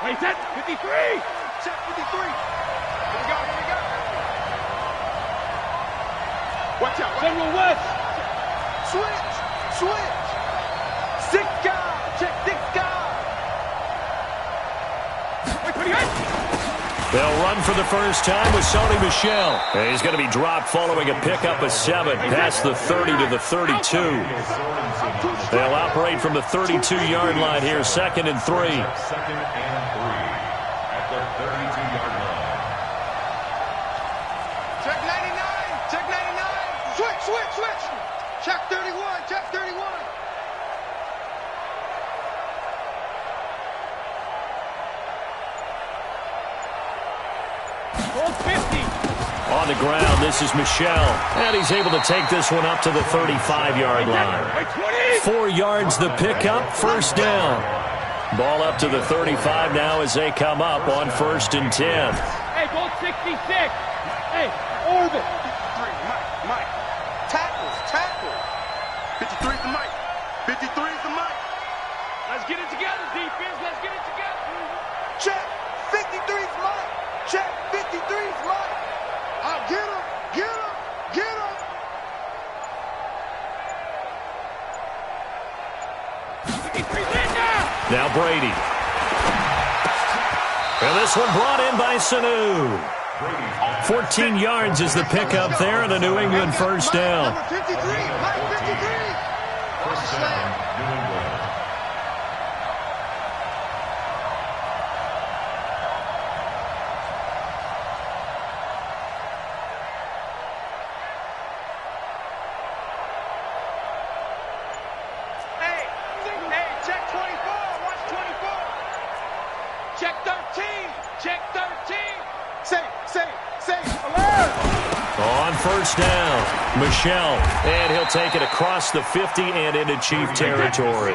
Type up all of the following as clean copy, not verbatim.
Ready, set, 53. Check 53. Here we go, here we go. Watch out. General West. Switch. 6 guard. Check 6 guard. Wait, 28. They'll run for the first time with Sony Michel. And he's going to be dropped following a pickup of 7 past the 30 to the 32. They'll operate from the 32-yard line here, 2nd and 3. 2nd and 3 at the 32-yard line. Check 99. Check 99. Switch. Check 31. Check 31. On the ground, this is Michel. And he's able to take this one up to the 35-yard line. 4 yards the pickup, first down. Ball up to the 35 now as they come up on 1st and 10. Hey, ball 66. Hey, orbit. 53, Mike. Tackle. 53 is the Mike. 53 is the Mike. Let's get it together, defense. Let's get it together. Check 53 is Mike. Check 53 is Mike. I'll get him. Now Brady. And this one brought in by Sanu. 14 yards is the pickup there and a New England first down. Number 53, Mike 53. Watch the slam. New England. Hey, check 24. Watch 24. Check 13. Check 13. Say. Alert. On first down, Michel. And he'll take it across the 50 and into Chief territory.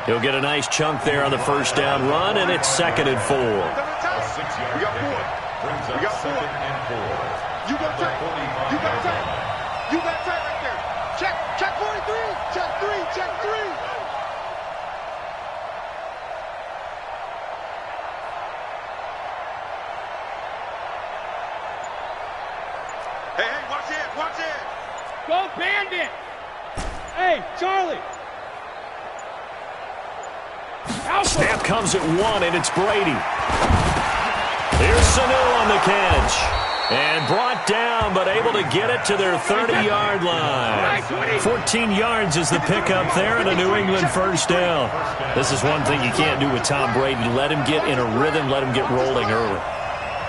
He'll get a nice chunk there on the first down run, and it's 2nd and 4. A 6-yard gain brings up 2nd and 4. You got tight. You got tight right there. Check 43. Check 3. Hey, watch it. Go Bandit. Hey, Charlie. Alpha. Snap comes at 1, and it's Brady. Here's Sanu on the catch. And brought down, but able to get it to their 30-yard line. 14 yards is the pickup there, and a New England first down. This is one thing you can't do with Tom Brady. Let him get in a rhythm, let him get rolling early.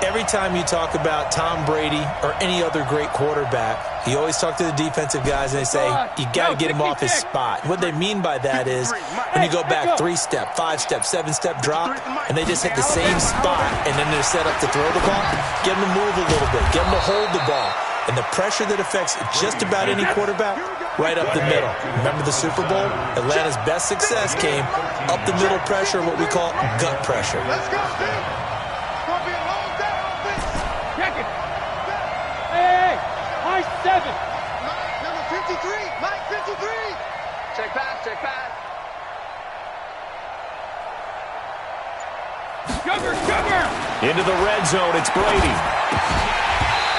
Every time you talk about Tom Brady or any other great quarterback, you always talk to the defensive guys and they say, you got to get him off his spot. What they mean by that is when you go back 3-step, 5-step, 7-step drop, and they just hit the same spot, and then they're set up to throw the ball, get them to move a little bit, get them to hold the ball. And the pressure that affects just about any quarterback, right up the middle. Remember the Super Bowl? Atlanta's best success came up the middle pressure, what we call gut pressure. Let's go, Steve. Hey, high 7. Number 53, Mike 53. Check pass. Sugar. Into the red zone, it's Brady.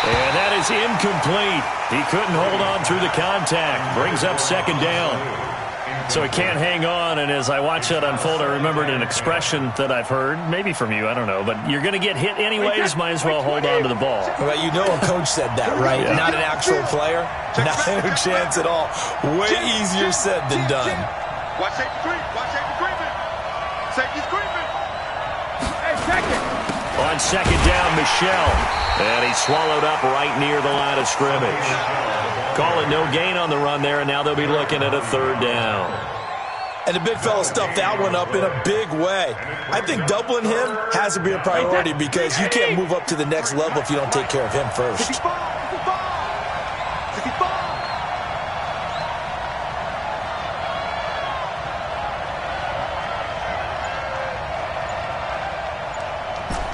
And that is incomplete. He couldn't hold on through the contact. Brings up 2nd down. So he can't hang on, and as I watch that unfold, I remembered an expression that I've heard, maybe from you, I don't know, but you're going to get hit anyways, might as well hold on to the ball. Well, you know a coach said that, right? Yeah. Not an actual player. Not a chance at all. Way easier said than done. Watch safety creeping. Safety's creeping. Hey, 2nd. On 2nd down, Michel. And he swallowed up right near the line of scrimmage. Call it no gain on the run there, and now they'll be looking at a 3rd down. And the big fella stuffed that one up in a big way. I think doubling him has to be a priority because you can't move up to the next level if you don't take care of him first. 64.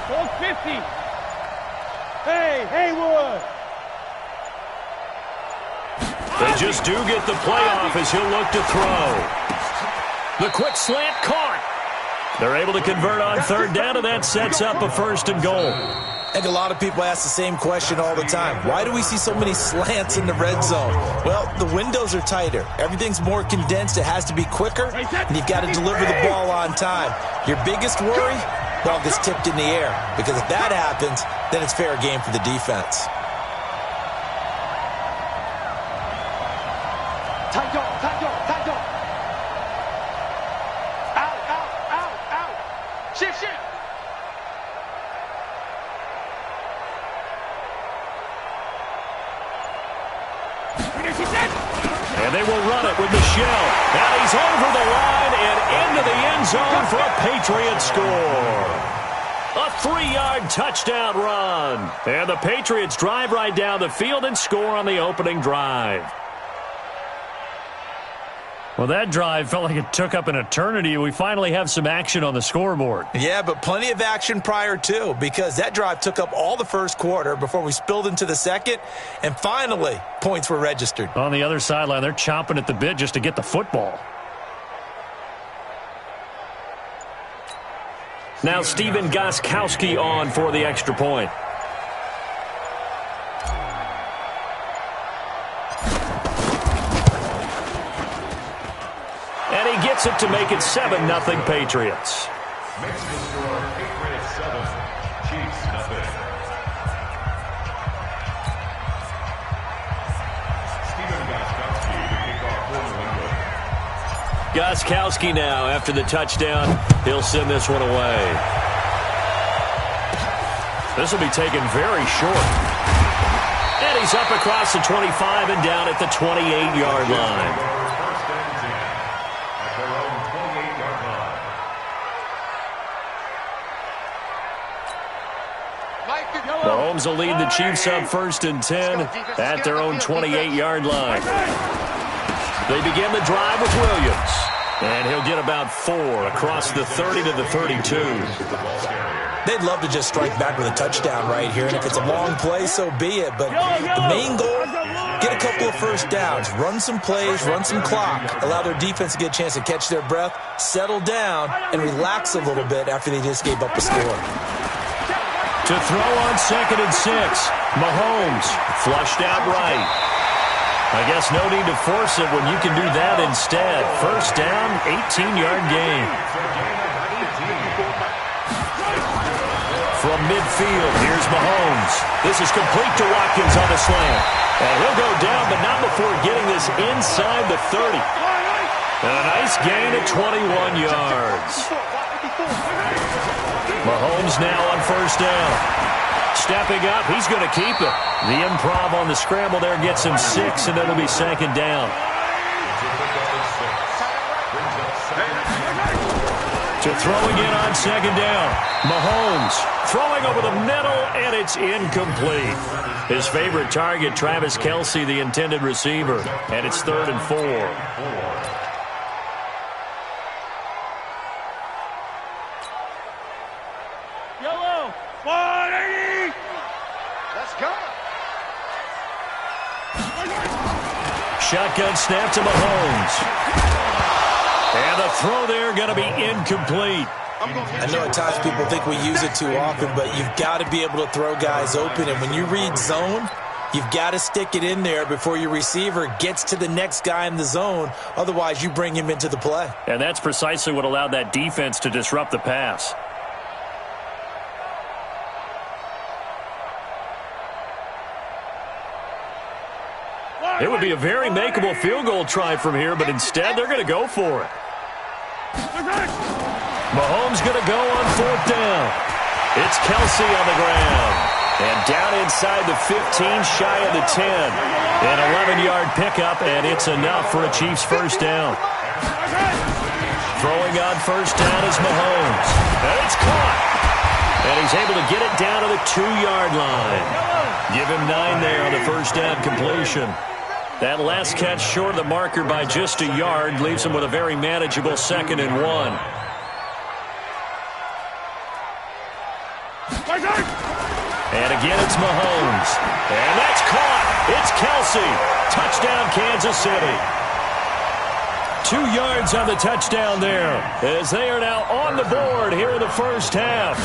Ball 50. Hey, Haywood. They just do get the playoff as he'll look to throw. The quick slant caught. They're able to convert on third down, and that sets up a 1st and goal. I think a lot of people ask the same question all the time. Why do we see so many slants in the red zone? Well, the windows are tighter. Everything's more condensed. It has to be quicker, and you've got to deliver the ball on time. Your biggest worry? Ball gets tipped in the air, because if that happens, then it's fair game for the defense. Shift. And they will run it with Michelle. Now he's over the line and into the end zone for a Patriot score. A 3-yard touchdown run. And the Patriots drive right down the field and score on the opening drive. Well, that drive felt like it took up an eternity. We finally have some action on the scoreboard. Yeah, but plenty of action prior to, because that drive took up all the first quarter before we spilled into the second, and finally, points were registered. On the other sideline, they're chomping at the bit just to get the football. Now Stephen Gostkowski on for the extra point. Gets it to make it 7-0 Patriots. Makes the score Patriots 7, Chiefs nothing. Stephen Gostkowski to kick off for New England. Gostkowski now after the touchdown. He'll send this one away. This will be taken very short. And he's up across the 25 and down at the 28-yard line. Mahomes will lead the Chiefs up 1st and 10 at their own 28-yard line. They begin the drive with Williams. And he'll get about 4 across the 30 to the 32. They'd love to just strike back with a touchdown right here. And if it's a long play, so be it. But the main goal, get a couple of first downs, run some plays, run some clock, allow their defense to get a chance to catch their breath, settle down, and relax a little bit after they just gave up a score. To throw on 2nd and 6. Mahomes flushed out right. I guess no need to force it when you can do that instead. 1st down, 18-yard gain. From midfield, here's Mahomes. This is complete to Watkins on the slant. And he'll go down, but not before getting this inside the 30. And a nice gain at 21 yards. Mahomes now on 1st down. Stepping up, he's going to keep it. The improv on the scramble there gets him 6, and it'll be 2nd down. To throw again on 2nd down. Mahomes throwing over the middle, and it's incomplete. His favorite target, Travis Kelce, the intended receiver. And it's 3rd and 4. Shotgun snap to Mahomes. And the throw there going to be incomplete. I know at times people think we use it too often, but you've got to be able to throw guys open. And when you read zone, you've got to stick it in there before your receiver gets to the next guy in the zone. Otherwise, you bring him into the play. And that's precisely what allowed that defense to disrupt the pass. It would be a very makeable field goal try from here, but instead they're going to go for it. Mahomes going to go on 4th down. It's Kelce on the ground. And down inside the 15, shy of the 10. An 11-yard pickup, and it's enough for a Chiefs 1st down. Throwing on 1st down is Mahomes. And it's caught. And he's able to get it down to the 2-yard line. Give him 9 there on the 1st down completion. That last catch short of the marker by just a yard leaves him with a very manageable 2nd and 1. And again, it's Mahomes. And that's caught. It's Kelce. Touchdown, Kansas City. 2 yards on the touchdown there, as they are now on the board here in the first half.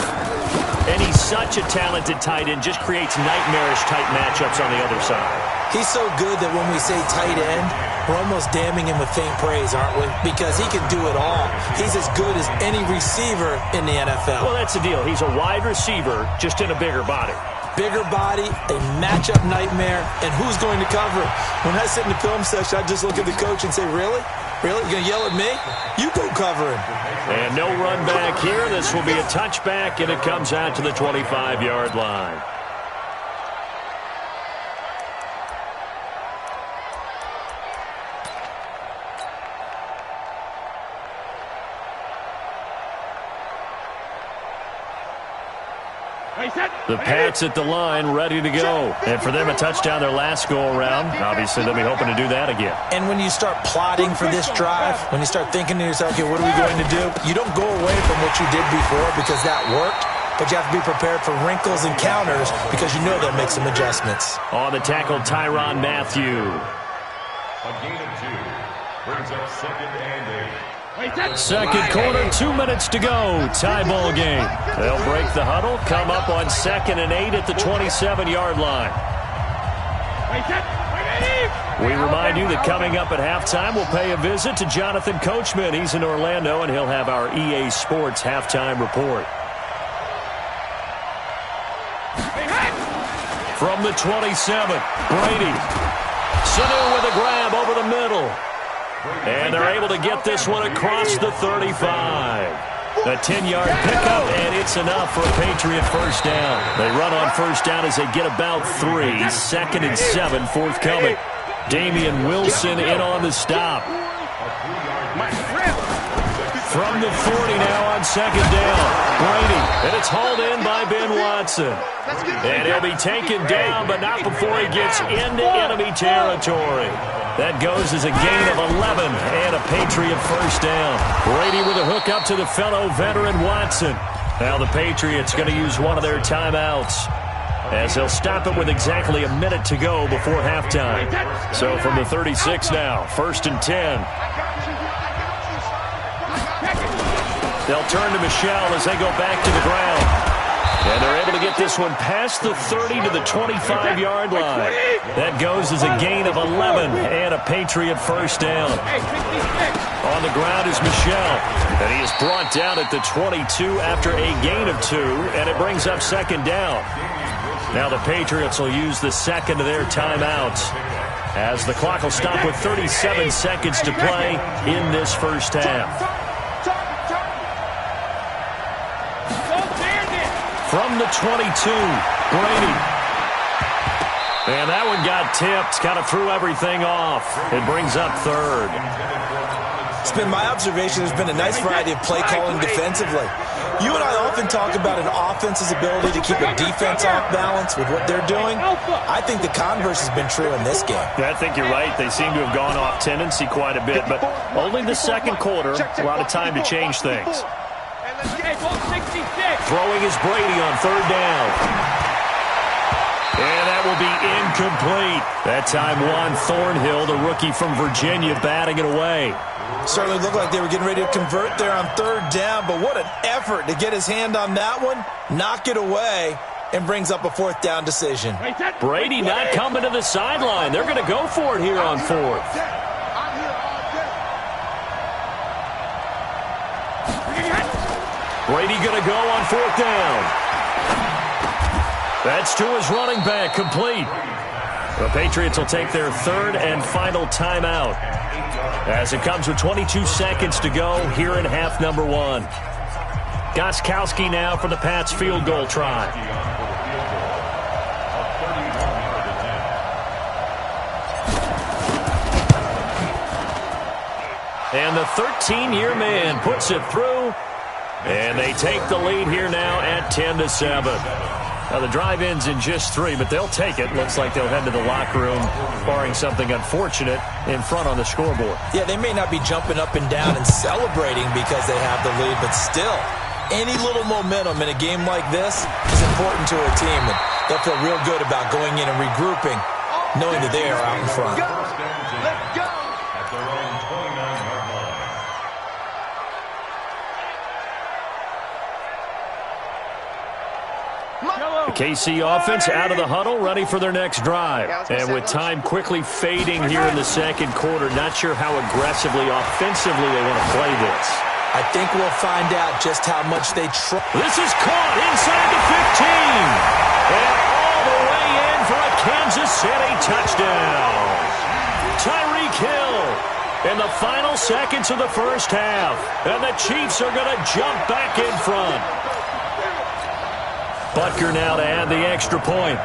And he's such a talented tight end, just creates nightmarish-type matchups on the other side. He's so good that when we say tight end, we're almost damning him with faint praise, aren't we? Because he can do it all. He's as good as any receiver in the NFL. Well, that's the deal. He's a wide receiver, just in a bigger body. Bigger body, a matchup nightmare, and who's going to cover? When I sit in the film session, I just look at the coach and say, really? Really? You're going to yell at me? You go cover him. And no run back here. This will be a touchback, and it comes out to the 25-yard line. The Pats at the line, ready to go. And for them, a touchdown their last go-around. Obviously, they'll be hoping to do that again. And when you start plotting for this drive, when you start thinking to yourself, okay, what are we going to do? You don't go away from what you did before because that worked. But you have to be prepared for wrinkles and counters because you know they'll make some adjustments. On the tackle, Tyrann Mathieu. A gain of 2 brings up 2nd and 8. Second quarter, 2 minutes to go. Tie ball game. They'll break the huddle, come up on 2nd and 8 at the 27-yard line. We remind you that coming up at halftime, we'll pay a visit to Jonathan Coachman. He's in Orlando, and he'll have our EA Sports halftime report. From the 27, Brady. Sanu with a grab over the middle. And they're able to get this one across the 35. A 10-yard pickup, and it's enough for a Patriot first down. They run on first down as they get about 3. 2nd and 7, forthcoming. Damian Wilson in on the stop. From the 40 now on 2nd down. Brady, and it's hauled in by Ben Watson. And he'll be taken down, but not before he gets into enemy territory. That goes as a gain of 11 and a Patriot first down. Brady with a hook up to the fellow veteran Watson. Now the Patriots going to use one of their timeouts as they'll stop it with exactly a minute to go before halftime. So from the 36 now, 1st and 10. They'll turn to Michel as they go back to the ground. And they're able to get this one past the 30 to the 25-yard line. That goes as a gain of 11 and a Patriot first down. On the ground is Michel. And he is brought down at the 22 after a gain of 2. And it brings up 2nd down. Now the Patriots will use the second of their timeouts as the clock will stop with 37 seconds to play in this first half. From the 22, Brady. And that one got tipped, kind of threw everything off. It brings up 3rd. It's been my observation there's been a nice variety of play calling defensively. You and I often talk about an offense's ability to keep a defense off balance with what they're doing. I think the converse has been true in this game. I think you're right. They seem to have gone off tendency quite a bit, but only the second quarter, a lot of time to change things. Throwing is Brady on 3rd down. And that will be incomplete. That time Juan Thornhill, the rookie from Virginia, batting it away. Certainly looked like they were getting ready to convert there on 3rd down, but what an effort to get his hand on that one, knock it away, and brings up a 4th down decision. Brady not coming to the sideline. They're going to go for it here on 4th. Brady going to go on 4th down. That's to his running back, complete. The Patriots will take their 3rd and final timeout as it comes with 22 seconds to go here in half number 1. Gostkowski now for the Pats field goal try. And the 13-year man puts it through. And they take the lead here now at 10-7. Now the drive ends in just 3, but they'll take it. Looks like they'll head to the locker room, barring something unfortunate in front on the scoreboard. Yeah, they may not be jumping up and down and celebrating because they have the lead, but still, any little momentum in a game like this is important to a team, and they'll feel real good about going in and regrouping, knowing that they are out in front. At their own 29-yard line. The KC offense out of the huddle, ready for their next drive. And with time quickly fading here in the second quarter, not sure how aggressively, offensively they want to play this. I think we'll find out just how much they try. This is caught inside the 15. And all the way in for a Kansas City touchdown. Tyreek Hill in the final seconds of the first half. And the Chiefs are going to jump back in front. Butker now to add the extra point.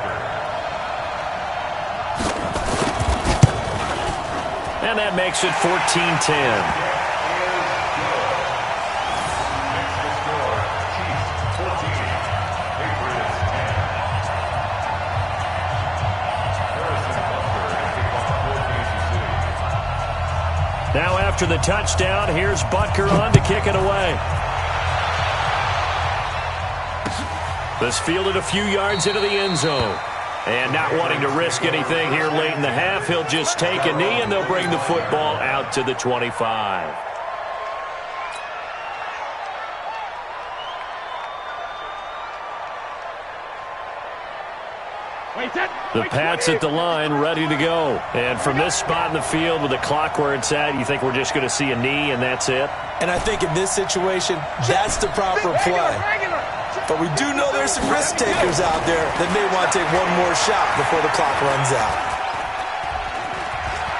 And that makes it 14-10. Now after the touchdown, here's Butker on to kick it away. This fielded a few yards into the end zone. And not wanting to risk anything here late in the half, he'll just take a knee and they'll bring the football out to the 25. The Pats at the line, ready to go. And from this spot in the field with the clock where it's at, you think we're just going to see a knee and that's it? And I think in this situation, that's the proper play. But we do know there's some risk takers out there that may want to take one more shot before the clock runs out.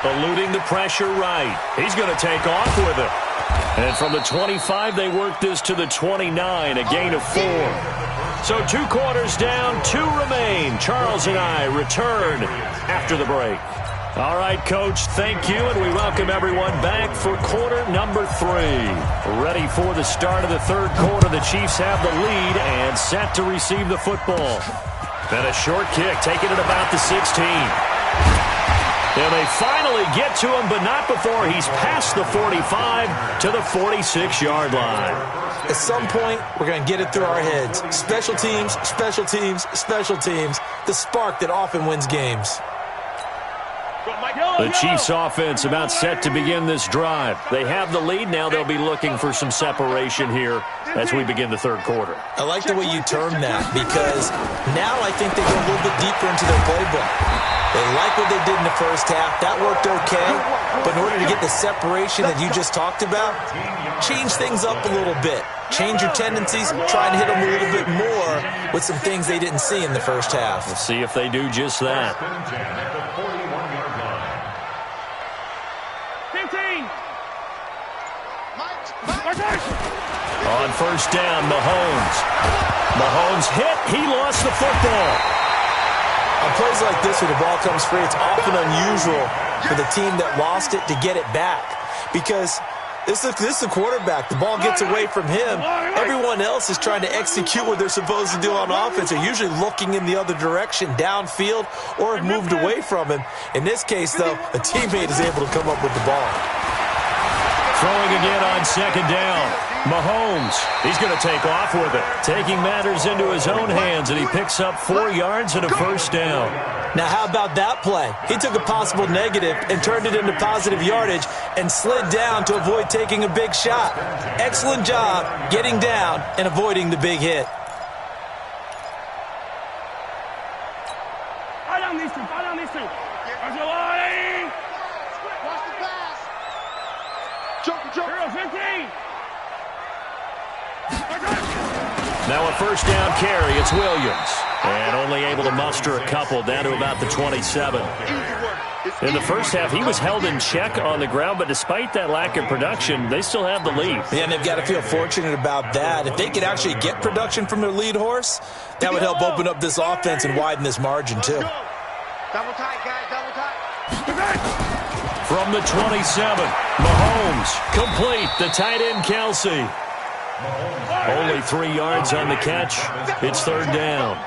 Eluding the pressure right. He's going to take off with it. And from the 25, they work this to the 29, a gain of 4. So 2 quarters down, 2 remain. Charles and I return after the break. All right, Coach, thank you, and we welcome everyone back for quarter number 3. Ready for the start of the third quarter. The Chiefs have the lead and set to receive the football. And a short kick, taking it about the 16. And they finally get to him, but not before he's past the 45 to the 46-yard line. At some point, we're going to get it through our heads. Special teams, special teams, special teams. The spark that often wins games. The Chiefs offense about set to begin this drive. They have the lead. Now they'll be looking for some separation here as we begin the third quarter. I like the way you term that because now I think they go a little bit deeper into their playbook. They like what they did in the first half. That worked okay. But in order to get the separation that you just talked about, change things up a little bit. Change your tendencies, try and hit them a little bit more with some things they didn't see in the first half. We'll see if they do just that. 15. On first down, Mahomes. Mahomes hit. He lost the football. On plays like this where the ball comes free, it's often unusual for the team that lost it to get it back because this is the quarterback. The ball gets away from him. Everyone else is trying to execute what they're supposed to do on offense. They're usually looking in the other direction, downfield, or have moved away from him. In this case, though, a teammate is able to come up with the ball. Throwing again on second down. Mahomes, he's going to take off with it. Taking matters into his own hands, and he picks up 4 yards and a first down. Now, how about that play? He took a possible negative and turned it into positive yardage and slid down to avoid taking a big shot. Excellent job getting down and avoiding the big hit. Fire down these two. Fire down these two. Watch the line. Watch the pass. Jump. 15. Now a first down carry. It's Williams. And only able to muster a couple down to about the 27. In the first half, he was held in check on the ground, but despite that lack of production, they still have the lead. Yeah, and they've got to feel fortunate about that. If they could actually get production from their lead horse, that would help open up this offense and widen this margin, too. Double tight, guys. Double tight. From the 27, Mahomes, complete, the tight end Kelsey. Only 3 yards on the catch. It's third down.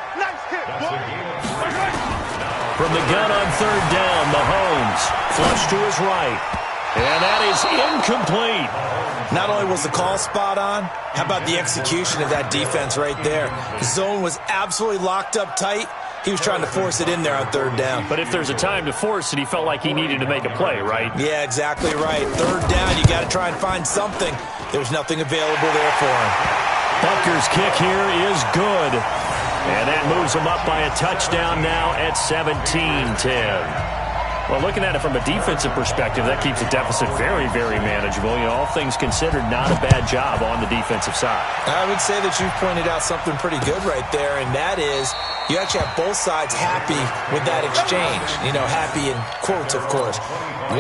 From the gun on third down, Mahomes, flush to his right. And that is incomplete. Not only was the call spot on, how about the execution of that defense right there? The zone was absolutely locked up tight. He was trying to force it in there on third down. But if there's a time to force it, he felt like he needed to make a play, right? Yeah, exactly right. Third down, you got to try and find something. There's nothing available there for him. Butker's kick here is good. And that moves them up by a touchdown now at 17-10. Well, looking at it from a defensive perspective, that keeps the deficit very, very manageable. You know, all things considered, not a bad job on the defensive side. I would say that you've pointed out something pretty good right there, and that is you actually have both sides happy with that exchange. You know, happy in quotes, of course.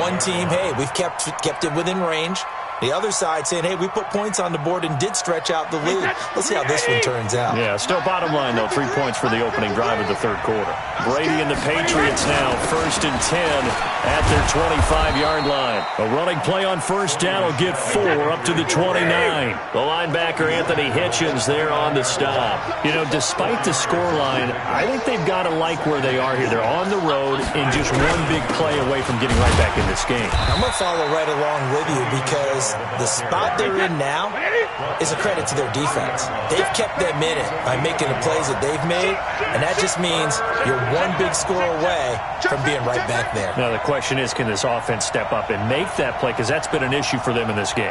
One team, hey, we've kept it within range. The other side saying, hey, we put points on the board and did stretch out the lead. Let's see how this one turns out. Yeah, still bottom line, though, 3 points for the opening drive of the third quarter. Brady and the Patriots now, 1st and 10 at their 25-yard line. A running play on first down will get 4 up to the 29. The linebacker, Anthony Hitchens, there on the stop. You know, despite the scoreline, I think they've got to like where they are here. They're on the road and just one big play away from getting right back in this game. I'm going to follow right along with you because the spot they're in now is a credit to their defense. They've kept them in it by making the plays that they've made, and that just means you're one big score away from being right back there. Now the question is, can this offense step up and make that play? Because that's been an issue for them in this game.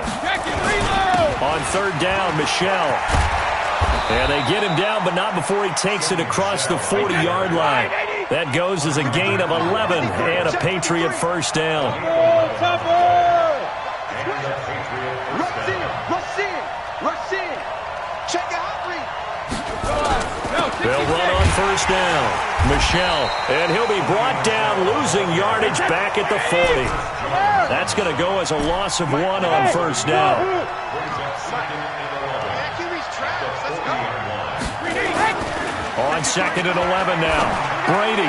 On third down, Michelle. And they get him down, but not before he takes it across the 40-yard line. That goes as a gain of 11 and a Patriot first down. Rush in. Check it out, Reed. They'll run on first down. Michelle, and he'll be brought down, losing yardage back at the 40. That's going to go as a loss of 1 on first down. On 2nd and 11 now. Brady.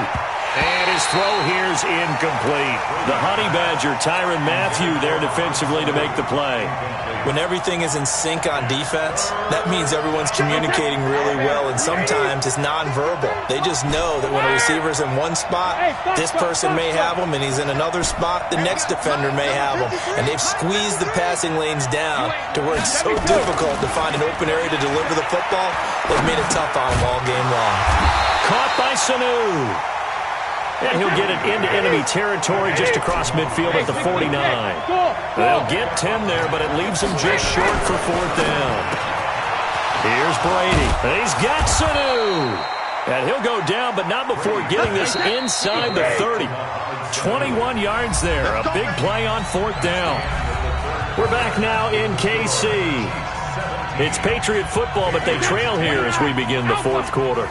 And his throw here's incomplete. The Honey Badger, Tyrann Mathieu, there defensively to make the play. When everything is in sync on defense, that means everyone's communicating really well, and sometimes it's nonverbal. They just know that when a receiver's in one spot, this person may have him, and he's in another spot, the next defender may have him. And they've squeezed the passing lanes down to where it's so difficult to find an open area to deliver the football. They've made it tough on them all game long. Caught by Sanu. And he'll get it into enemy territory just across midfield at the 49. They'll get 10 there, but it leaves them just short for 4th down. Here's Brady. He's got Sanu. And he'll go down, but not before getting this inside the 30. 21 yards there. A big play on 4th down. We're back now in KC. It's Patriot football, but they trail here as we begin the 4th quarter.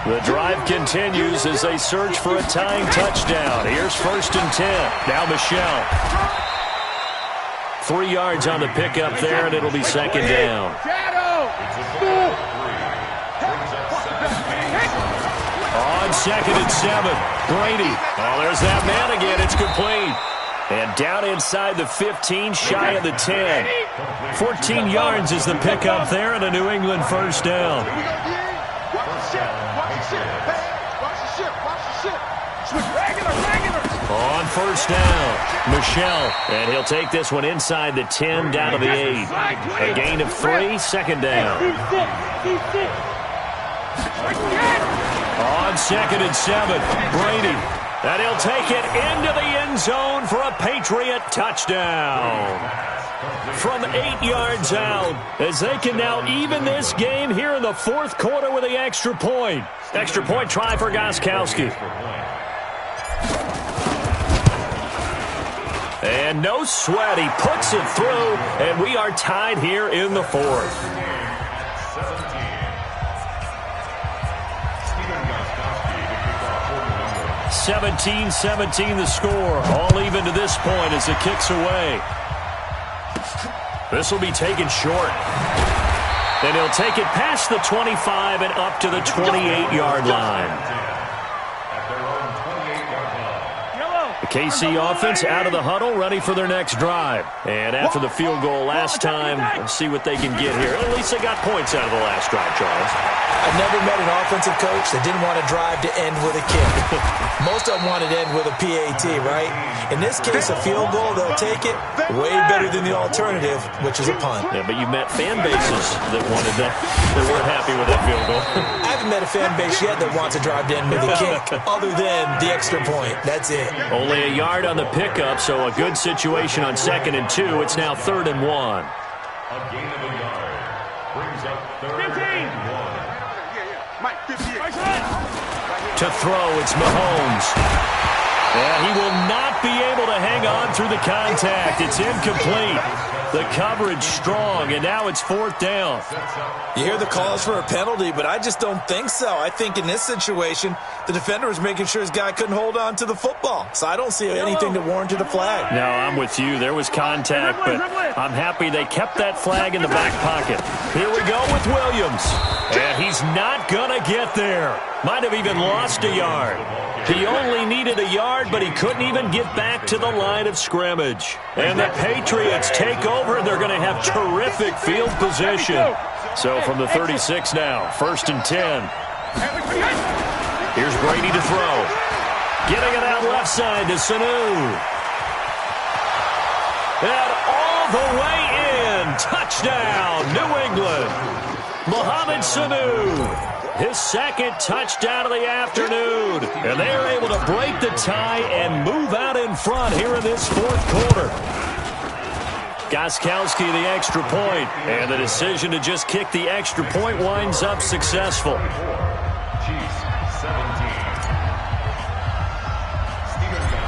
The drive continues as they search for a tying touchdown. Here's 1st and 10. Now Michelle. 3 yards on the pickup there, and it'll be 2nd down. On 2nd and 7. Brady. Oh, there's that man again. It's complete. And down inside the 15, shy of the 10. 14 yards is the pickup there, and a New England first down. On first down, Michelle, and he'll take this one inside the 10, down to the 8. A gain of 3, 2nd down. On 2nd and 7, Brady, and he'll take it into the end zone for a Patriot touchdown. From 8 yards out, as they can now even this game here in the 4th quarter with the extra point. Extra point try for Gostkowski. And no sweat, he puts it through, and we are tied here in the 4th. 17-17 the score, all even to this point as it kicks away. This will be taken short. And he'll take it past the 25 and up to the 28-yard line. The KC offense out of the huddle, ready for their next drive. And after the field goal last time, let's see what they can get here. At least they got points out of the last drive, Charles. I've never met an offensive coach that didn't want to drive to end with a kick. Most of them wanted to end with a PAT, right? In this case, a field goal, they'll take it way better than the alternative, which is a punt. Yeah, but you met fan bases that wanted that, that weren't happy with that field goal. I haven't met a fan base yet that wants to drive to end with a kick, other than the extra point. That's it. Only a yard on the pickup, so a good situation on 2nd and 2. It's now 3rd and 1. A gain of a yard brings up 3rd and 1. Mike, 58. To throw, it's Mahomes. And he will not be able to hang on through the contact. It's incomplete. The coverage strong, and now it's 4th down. You hear the calls for a penalty, but I just don't think so. I think in this situation, the defender was making sure his guy couldn't hold on to the football. So I don't see anything to warrant a flag. No, I'm with you. There was contact, but I'm happy they kept that flag in the back pocket. Here we go with Williams. And he's not going to get there. Might have even lost a yard. He only needed a yard, but he couldn't even get back to the line of scrimmage. And the Patriots take over. They're going to have terrific field position. So from the 36 now, 1st and 10. Here's Brady to throw. Getting it out left side to Sanu. And all the way in. Touchdown, New England. Mohamed Sanu. His 2nd touchdown of the afternoon. And they are able to break the tie and move out in front here in this 4th quarter. Gostkowski the extra point. And the decision to just kick the extra point winds up successful.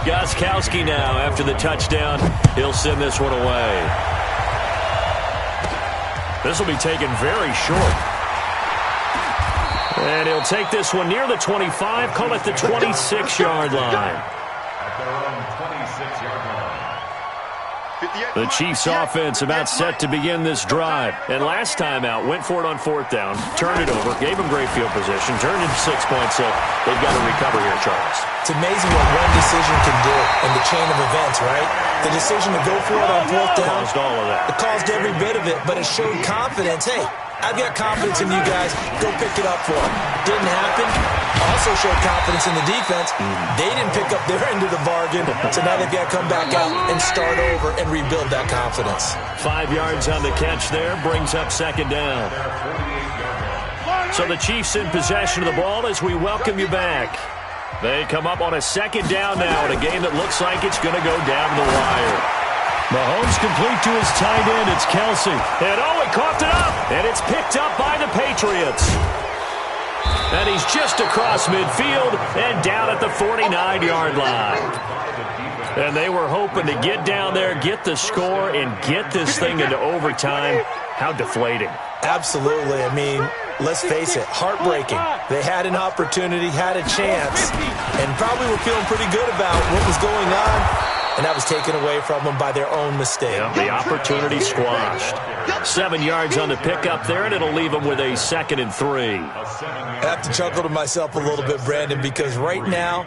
Gostkowski now after the touchdown. He'll send this one away. This will be taken very short. And he'll take this one near the 25, call it the 26-yard line. The Chiefs offense about set to begin this drive. And last time out, went for it on 4th down, turned it over, gave him great field position, turned into 6 points, so they've got to recover here, Charles. It's amazing what one decision can do in the chain of events, right? The decision to go for it on 4th down. Caused all of that. It caused every bit of it, but it showed confidence. Hey, I've got confidence in you guys. Go pick it up for them. Didn't happen. Also showed confidence in the defense. They didn't pick up their end of the bargain, so now they've got to come back out and start over and rebuild that confidence. 5 yards on the catch there, brings up 2nd down. So the Chiefs in possession of the ball as we welcome you back. They come up on a 2nd down now in a game that looks like it's going to go down the wire. Mahomes complete to his tight end. It's Kelsey. And he coughed it up. And it's picked up by the Patriots. And he's just across midfield and down at the 49-yard line. And they were hoping to get down there, get the score, and get this thing into overtime. How deflating. Absolutely. I mean, let's face it, heartbreaking. They had an opportunity, had a chance, and probably were feeling pretty good about what was going on, and that was taken away from them by their own mistake. Yeah, the opportunity squashed. 7 yards on the pickup there, and it'll leave them with a 2nd and 3. I have to chuckle to myself a little bit, Brandon, because right now,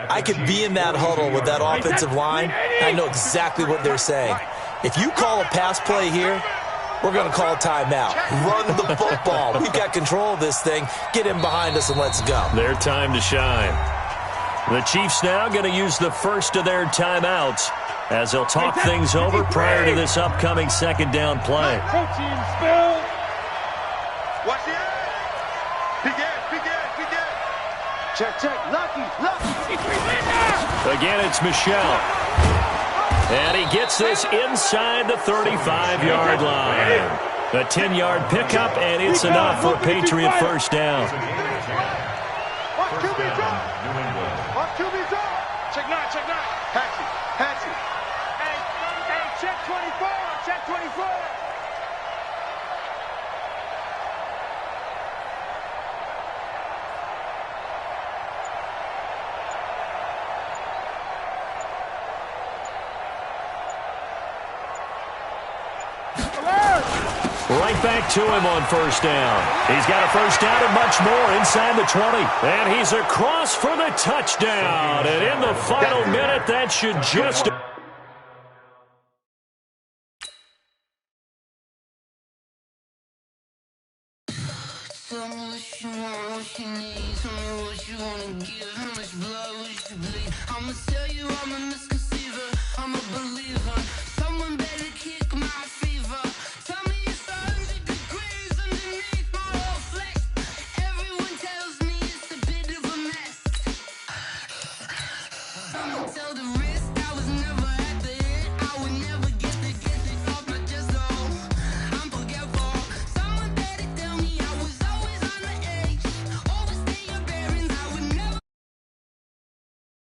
I could be in that huddle with that offensive line. I know exactly what they're saying. If you call a pass play here, we're going to call a timeout. Run the football. We've got control of this thing. Get in behind us and let's go. Their time to shine. The Chiefs now going to use the first of their timeouts as they'll talk things over prior to this upcoming 2nd down play. Watch the edge. Big edge. Check. Lucky. Again, it's Michelle. And he gets this inside the 35-yard line. A 10-yard pickup, and it's enough for a Patriot 1st down. Watch QB drop. Check 9. Patsy. Hey, check 24. Right back to him on 1st down. He's got a 1st down and much more inside the 20. And he's across for the touchdown. And in the final minute, that should just... Tell me what you want, what you need. Tell me what you want to give. How much blood would you bleed? I'ma tell you I'm a misconceiver. I'm a believer. Someone better kick my